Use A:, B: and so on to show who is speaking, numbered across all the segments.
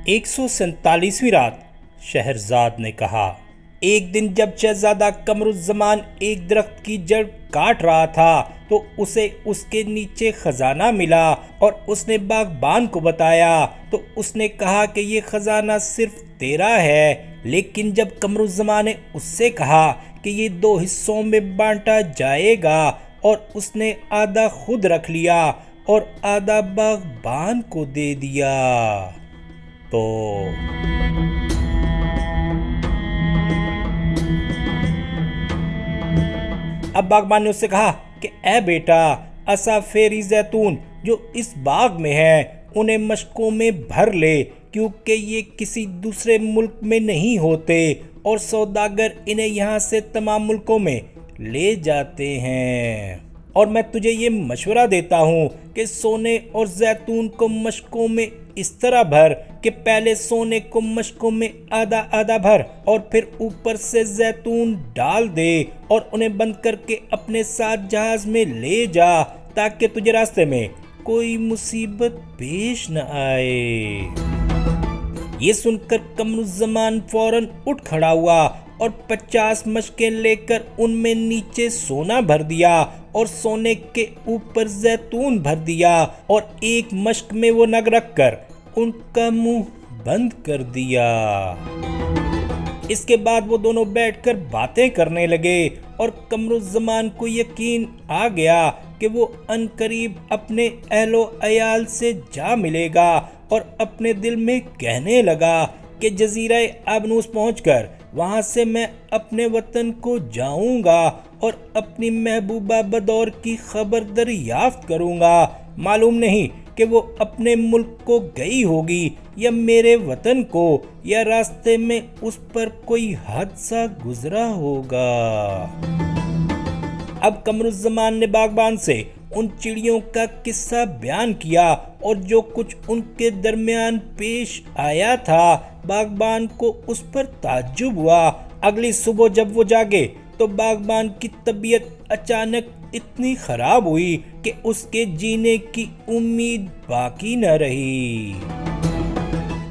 A: 147ویں رات شہرزاد نے کہا، ایک دن جب شہزادہ قمر الزمان ایک درخت کی جڑ کاٹ رہا تھا تو اسے اس کے نیچے خزانہ ملا اور اس نے باغبان کو بتایا تو اس نے کہا کہ یہ خزانہ صرف تیرا ہے، لیکن جب قمر الزمان نے اس سے کہا کہ یہ 2 حصوں میں بانٹا جائے گا اور اس نے آدھا خود رکھ لیا اور آدھا باغبان کو دے دیا تو اب باغبان نے اس سے کہا کہ اے بیٹا، عصافیری زیتون جو اس باغ میں ہیں انہیں مشکوں میں بھر لے، کیونکہ یہ کسی دوسرے ملک میں نہیں ہوتے اور سوداگر انہیں یہاں سے تمام ملکوں میں لے جاتے ہیں۔ اور میں تجھے یہ مشورہ دیتا ہوں کہ سونے اور زیتون کو مشکوں میں اس طرح بھر کہ پہلے سونے کو مشکوں میں آدھا آدھا بھر اور پھر اوپر سے زیتون ڈال دے اور انہیں بند کر کے اپنے ساتھ جہاز میں لے جا، تاکہ تجھے راستے میں کوئی مصیبت پیش نہ آئے۔ یہ سن کر قمر الزمان فوراً اٹھ کھڑا ہوا اور 50 مشکیں لے کر ان میں نیچے سونا بھر دیا اور سونے کے اوپر زیتون بھر دیا اور ایک مشک میں وہ نگ رکھ کر ان کا منہ بند کر دیا۔ اس کے بعد وہ دونوں بیٹھ کر باتیں کرنے لگے اور قمر الزمان کو یقین آ گیا کہ وہ عن قریب اپنے اہل و عیال سے جا ملے گا اور اپنے دل میں کہنے لگا کہ جزیرہ آبنوس پہنچ کر وہاں سے میں اپنے وطن کو جاؤں گا اور اپنی محبوبہ بدور کی خبر دریافت کروں گا۔ معلوم نہیں کہ وہ اپنے ملک کو گئی ہوگی یا میرے وطن کو، یا راستے میں اس پر کوئی حادثہ گزرا ہوگا۔ اب قمر الزمان نے باغبان سے ان چڑیوں کا قصہ بیان کیا اور جو کچھ ان کے درمیان پیش آیا تھا۔ باغبان کو اس پر تعجب ہوا۔ اگلی صبح جب وہ جاگے تو باغبان کی طبیعت اچانک اتنی خراب ہوئی کہ اس کے جینے کی امید باقی نہ رہی۔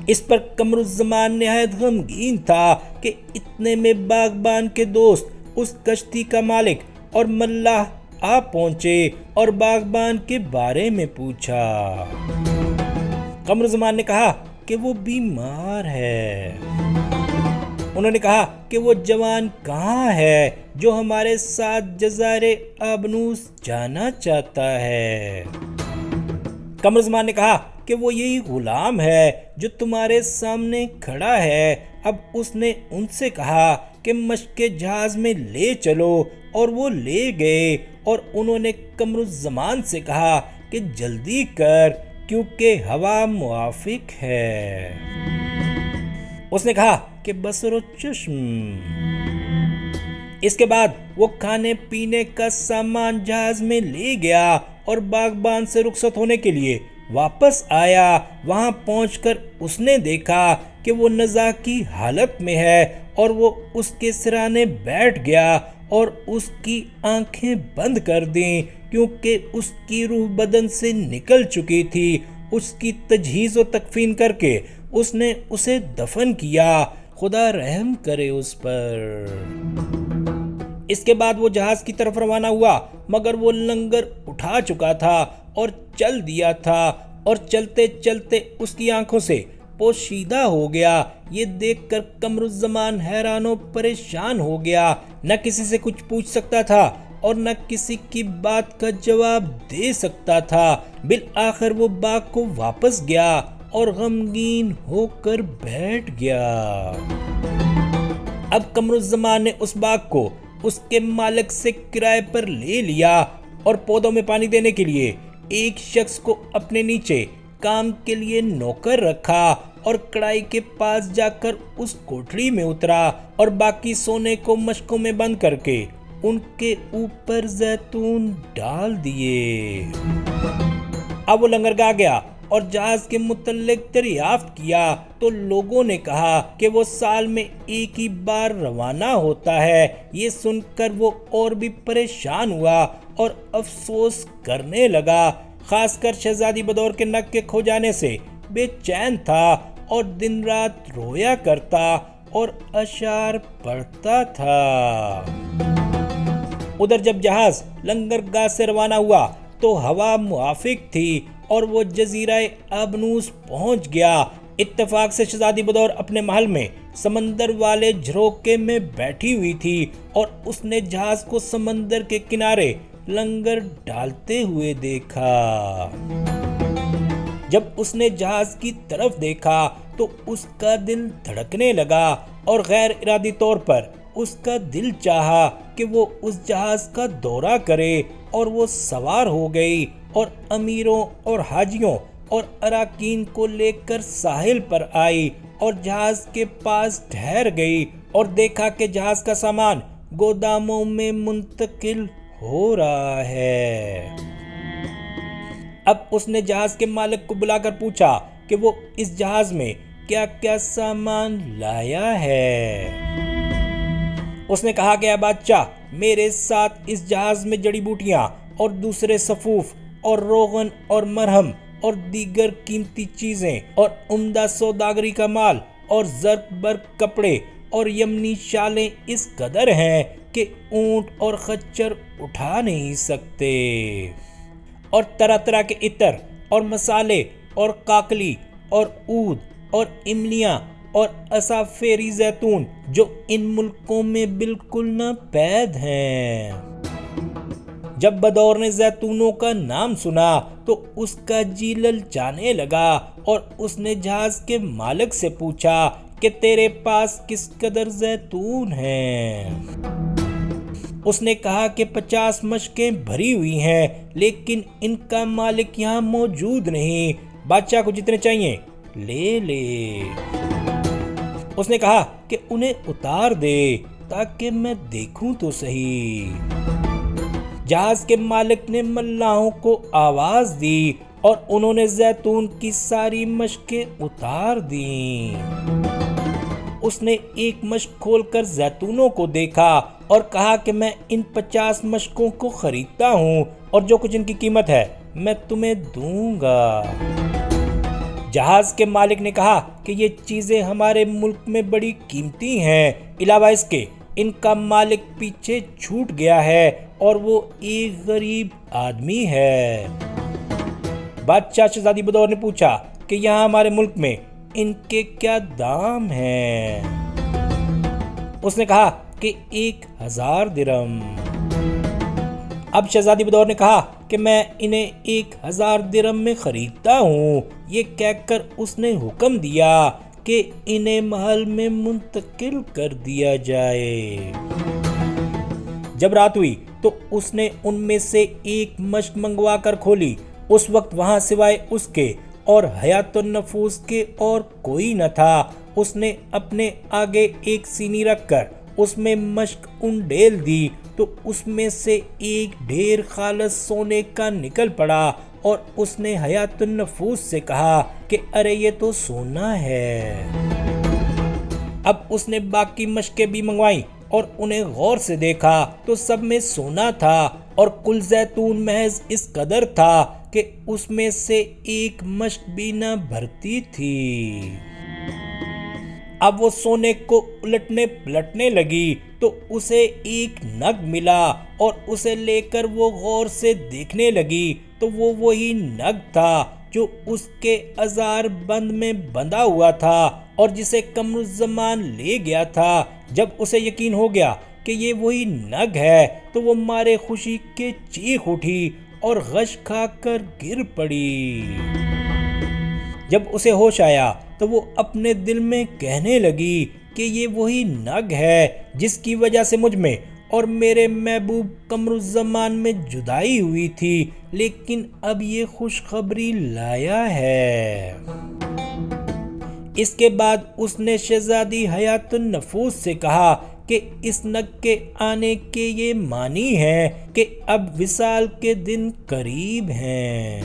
A: اس پر قمر الزمان نہایت غمگین تھا کہ اتنے میں باغبان کے دوست اس کشتی کا مالک اور ملاح آ پہنچے اور باغبان کے بارے میں پوچھا۔ قمر الزمان نے کہا کہ وہ بیمار ہے۔ انہوں نے کہا کہ وہ جوان کہاں ہے جو ہمارے ساتھ جزیرہ آبنوس جانا چاہتا ہے؟ قمر الزمان نے کہا کہ وہ یہی غلام ہے جو تمہارے سامنے کھڑا ہے۔ اب اس نے ان سے کہا کہ مشق جہاز میں لے چلو، اور وہ لے گئے اور انہوں نے قمر الزمان سے کہا کہ جلدی کر کیونکہ ہوا موافق ہے۔ اس نے کہا کہ بصر و چشم۔ اس کے بعد وہ کھانے پینے کا سامان جہاز میں لے گیا اور باغبان سے رخصت ہونے کے لیے واپس آیا۔ وہاں پہنچ کر اس نے دیکھا کہ وہ نزاع کی حالت میں ہے اور وہ اس کے سرانے بیٹھ گیا اور اس کی آنکھیں بند کر دیں، کیونکہ اس کی روح بدن سے نکل چکی تھی۔ اس کی تجہیز و تکفین کر کے اس نے اسے دفن کیا۔ خدا رحم کرے اس پر۔ اس کے بعد وہ جہاز کی طرف روانہ ہوا، مگر وہ لنگر اٹھا چکا تھا اور چل دیا تھا، اور چلتے چلتے اس کی آنکھوں سے پوشیدہ ہو گیا۔ یہ دیکھ کر قمر الزمان حیران و پریشان ہو گیا، نہ کسی سے کچھ پوچھ سکتا تھا اور نہ کسی کی بات کا جواب دے سکتا تھا۔ بالآخر وہ باغ کو واپس گیا اور غمگین ہو کر بیٹھ گیا۔ اب قمر الزمان نے اس باغ کو اس کے مالک سے کرائے پر لے لیا اور پودوں میں پانی دینے کے لیے ایک شخص کو اپنے نیچے کام کے لیے نوکر رکھا، اور کڑائی کے پاس جا کر اس کوٹھڑی میں اترا اور باقی سونے کو مشکوں میں بند کر کے ان کے اوپر زیتون ڈال دیے۔ اب وہ لنگرگاہ گیا اور جہاز کے متعلق دریافت کیا تو لوگوں نے کہا کہ وہ سال میں ایک ہی بار روانہ ہوتا ہے۔ یہ سن کر وہ اور بھی پریشان ہوا اور افسوس کرنے لگا، خاص کر شہزادی بدور کے نگ کے کھو جانے سے بے چین تھا اور دن رات رویا کرتا اور اشعار پڑھتا تھا۔ ادھر جب جہاز لنگرگاہ سے روانہ ہوا تو ہوا موافق تھی اور وہ جزیرہ ابنوس پہنچ گیا۔ اتفاق سے شہزادی بدور اپنے محل میں سمندر والے جھروکے میں بیٹھی ہوئی تھی اور اس نے جہاز کو سمندر کے کنارے لنگر ڈالتے ہوئے دیکھا۔ جب اس نے جہاز کی طرف دیکھا تو اس کا دل دھڑکنے لگا اور غیر ارادی طور پر اس کا دل چاہا کہ وہ اس جہاز کا دورہ کرے، اور وہ سوار ہو گئی اور امیروں اور حاجیوں اور اراکین کو لے کر ساحل پر آئی اور جہاز کے پاس ٹھہر گئی اور دیکھا کہ جہاز کا سامان گوداموں میں منتقل ہو رہا ہے۔ اب اس نے جہاز کے مالک کو بلا کر پوچھا کہ وہ اس جہاز میں کیا کیا سامان لایا ہے۔ اس نے کہا کہ اے بادشاہ، میرے ساتھ اس جہاز میں جڑی بوٹیاں اور دوسرے صفوف اور روغن اور مرہم اور دیگر قیمتی چیزیں اور عمدہ سوداگری کا مال اور زرق برق کپڑے اور یمنی شالیں اس قدر ہیں کہ اونٹ اور خچر اٹھا نہیں سکتے، اور طرح طرح کے عطر اور مسالے اور کاکلی اور عود اور املیاں اور اصافیری زیتون جو ان ملکوں میں بالکل ناپید ہیں۔ جب بدور نے زیتونوں کا نام سنا تو اس کا جی للچانے لگا اور اس نے جہاز کے مالک سے پوچھا کہ تیرے پاس کس قدر زیتون ہیں؟ اس نے کہا کہ 50 مشکیں بھری ہوئی ہیں، لیکن ان کا مالک یہاں موجود نہیں، بادشاہ کو جتنے چاہیے لے لے۔ اس نے کہا کہ انہیں اتار دے تاکہ میں دیکھوں تو صحیح۔ جہاز کے مالک نے ملاحوں کو آواز دی اور انہوں نے زیتون کی ساری مشکیں اتار دیں۔ اس نے ایک مشک کھول کر زیتونوں کو دیکھا اور کہا کہ میں ان 50 مشکوں کو خریدتا ہوں اور جو کچھ ان کی قیمت ہے میں تمہیں دوں گا۔ جہاز کے مالک نے کہا کہ یہ چیزیں ہمارے ملک میں بڑی قیمتی ہیں، علاوہ اس کے ان کا مالک پیچھے چھوٹ گیا ہے اور وہ ایک غریب آدمی ہے۔ بادشاہ شہزادی بدور نے پوچھا کہ یہاں ہمارے ملک میں ان کے کیا دام ہیں؟ اس نے کہا کہ 1000 درم۔ اب شہزادی بدور نے کہا کہ میں انہیں 1000 درم میں خریدتا ہوں۔ یہ کہہ کر اس نے حکم دیا کہ انہیں محل میں منتقل کر دیا جائے۔ جب رات ہوئی تو اس نے ان میں سے ایک مشک منگوا کر کھولی۔ اس وقت وہاں سوائے اس کے اور حیات النفوس کے اور کوئی نہ تھا۔ اس نے اپنے آگے ایک سینی رکھ کر اس میں مشک انڈیل دی تو اس میں سے ایک ڈھیر خالص سونے کا نکل پڑا، اور اس نے حیات النفوس سے کہا کہ ارے یہ تو سونا ہے۔ اب اس نے باقی مشکیں بھی منگوائیں اور انہیں غور سے دیکھا تو سب میں سونا تھا، اور کل زیتون محض اس قدر تھا کہ اس میں سے ایک مشک بھی نہ بھرتی تھی۔ اب وہ سونے کو الٹنے پلٹنے لگی تو اسے ایک نگ ملا، اور اسے لے کر وہ غور سے دیکھنے لگی تو وہ وہی نگ تھا جو اس کے ازار بند میں بندھا ہوا تھا اور جسے قمر الزمان لے گیا تھا۔ جب اسے یقین ہو گیا کہ یہ وہی نگ ہے تو وہ مارے خوشی کے چیخ اٹھی اور غش کھا کر گر پڑی۔ جب اسے ہوش آیا تو وہ اپنے دل میں کہنے لگی کہ یہ وہی نگ ہے جس کی وجہ سے مجھ میں اور میرے محبوب قمر الزمان میں جدائی ہوئی تھی، لیکن اب یہ خوشخبری لایا ہے۔ اس کے بعد اس نے شہزادی حیات النفوس سے کہا کہ اس نگ کے آنے کے یہ معنی ہے کہ اب وصال کے دن قریب ہیں۔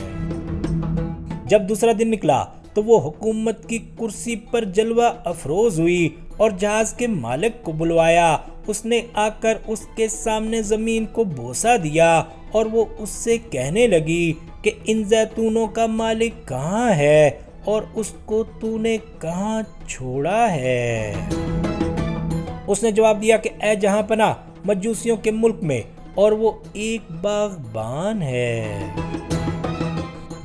A: جب دوسرا دن نکلا تو وہ حکومت کی کرسی پر جلوہ افروز ہوئی اور جہاز کے مالک کو بلوایا۔ اس نے آ کر اس کے سامنے زمین کو بوسہ دیا اور وہ اس سے کہنے لگی کہ ان زیتونوں کا مالک کہاں ہے اور اس کو تو نے کہاں چھوڑا ہے؟ اس نے جواب دیا کہ اے جہاں پناہ، مجوسیوں کے ملک میں، اور وہ ایک باغبان ہے۔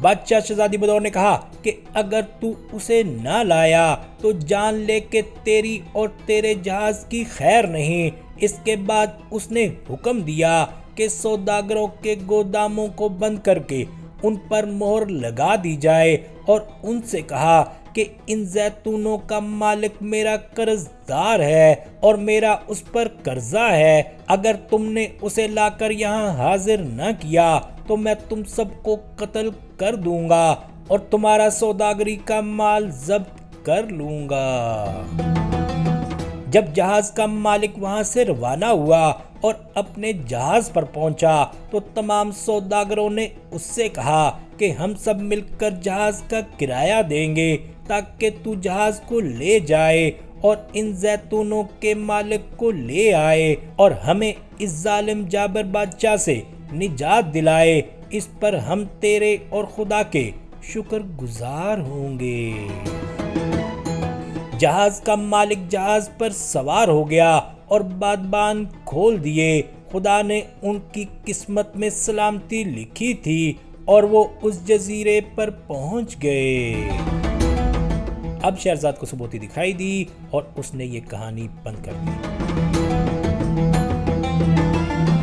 A: بادشاہ شہزادی بدور نے کہا کہ اگر تو اسے نہ لایا تو جان لے کہ تیری اور تیرے جہاز کی خیر نہیں۔ اس کے بعد اس نے حکم دیا کہ سوداگروں کے گوداموں کو بند کر کے ان پر مہر لگا دی جائے، اور ان سے کہا کہ ان زیتونوں کا مالک میرا قرض دار ہے اور میرا اس پر قرضہ ہے۔ اگر تم نے اسے لا کر یہاں حاضر نہ کیا تو میں تم سب کو قتل کر دوں گا اور تمہارا سوداگری کا مال ضبط کر لوں گا۔ جب جہاز کا مالک وہاں سے روانہ ہوا اور اپنے جہاز پر پہنچا تو تمام سوداگروں نے اس سے کہا کہ ہم سب مل کر جہاز کا کرایہ دیں گے تاکہ تو جہاز کو لے جائے اور ان زیتونوں کے مالک کو لے آئے اور ہمیں اس ظالم جابر بادشاہ سے نجات دلائے۔ اس پر ہم تیرے اور خدا کے شکر گزار ہوں گے۔ جہاز کا مالک جہاز پر سوار ہو گیا اور بادبان کھول دیے۔ خدا نے ان کی قسمت میں سلامتی لکھی تھی اور وہ اس جزیرے پر پہنچ گئے۔ اب شہرزاد کو ثبوتی دکھائی دی اور اس نے یہ کہانی بند کر دی۔